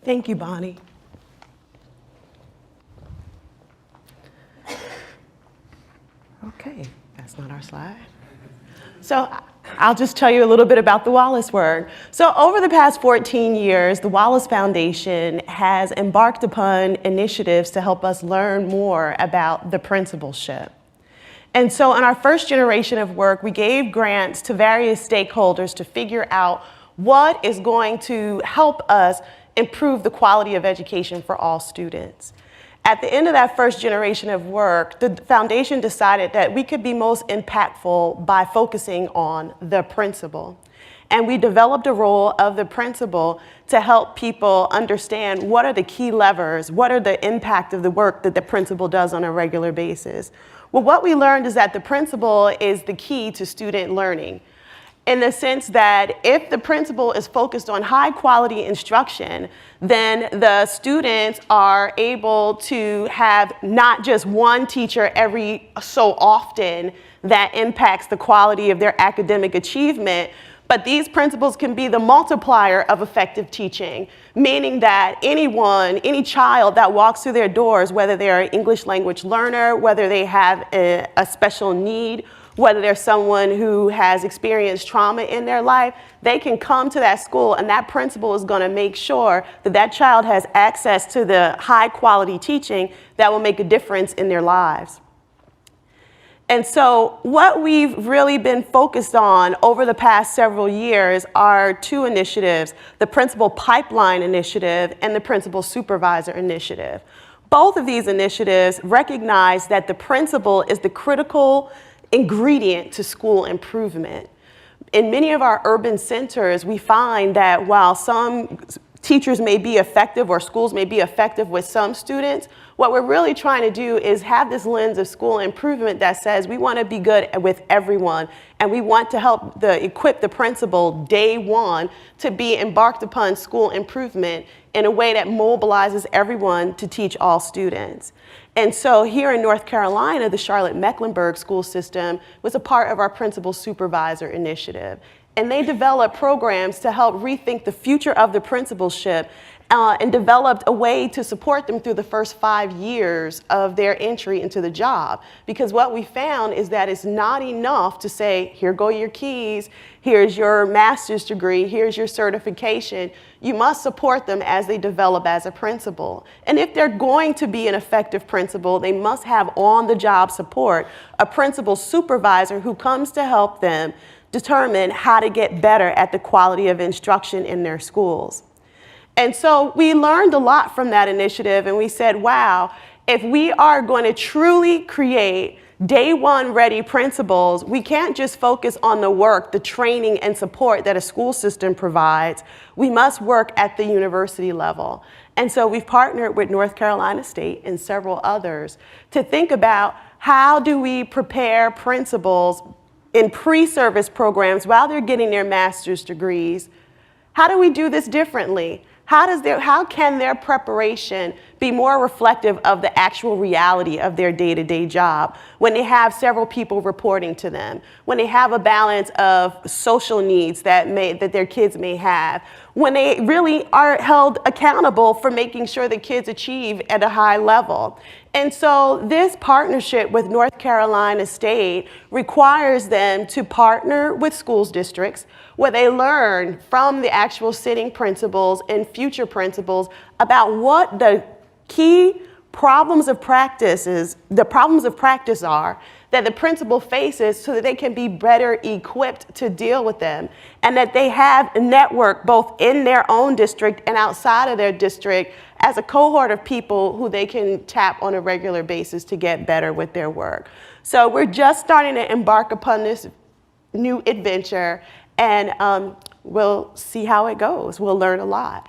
Thank you, Bonnie. Okay, that's not our slide. So I'll just tell you a little bit about the Wallace work. So over the past 14 years, the Wallace Foundation has embarked upon initiatives to help us learn more about the principalship. And so in our first generation of work, we gave grants to various stakeholders to figure out what is going to help us improve the quality of education for all students. At the end of that first generation of work, the foundation decided that we could be most impactful by focusing on the principal. And we developed a role of the principal to help people understand what are the key levers, what are the impact of the work that the principal does on a regular basis. Well, what we learned is that the principal is the key to student learning, in the sense that if the principal is focused on high quality instruction, then the students are able to have not just one teacher every so often that impacts the quality of their academic achievement, but these principals can be the multiplier of effective teaching, meaning that anyone, any child that walks through their doors, whether they're an English language learner, whether they have a special need, whether they're someone who has experienced trauma in their life, they can come to that school and that principal is going to make sure that that child has access to the high quality teaching that will make a difference in their lives. And so what we've really been focused on over the past several years are two initiatives, the Principal Pipeline Initiative and the Principal Supervisor Initiative. Both of these initiatives recognize that the principal is the critical ingredient to school improvement. In many of our urban centers, we find that while some teachers may be effective or schools may be effective with some students, what we're really trying to do is have this lens of school improvement that says we want to be good with everyone, and we want to help equip the principal day one to be embarked upon school improvement in a way that mobilizes everyone to teach all students. And so here in North Carolina, the Charlotte-Mecklenburg school system was a part of our Principal Supervisor Initiative. And they developed programs to help rethink the future of the principalship and developed a way to support them through the first 5 years of their entry into the job. Because what we found is that it's not enough to say, here go your keys, here's your master's degree, here's your certification. You must support them as they develop as a principal. And if they're going to be an effective principal, they must have on-the-job support, a principal supervisor who comes to help them determine how to get better at the quality of instruction in their schools. And so we learned a lot from that initiative, and we said, wow, if we are going to truly create day one ready principals, we can't just focus on the work, the training and support that a school system provides. We must work at the university level. And so we've partnered with North Carolina State and several others to think about how do we prepare principals in pre-service programs while they're getting their master's degrees. How do we do this differently? How can their preparation be more reflective of the actual reality of their day-to-day job when they have several people reporting to them, when they have a balance of social needs that their kids may have, when they really are held accountable for making sure the kids achieve at a high level? And so this partnership with North Carolina State requires them to partner with schools districts where they learn from the actual sitting principals and future principals about what the key problems of practice are that the principal faces so that they can be better equipped to deal with them, and that they have a network both in their own district and outside of their district as a cohort of people who they can tap on a regular basis to get better with their work. So we're just starting to embark upon this new adventure, and we'll see how it goes. We'll learn a lot.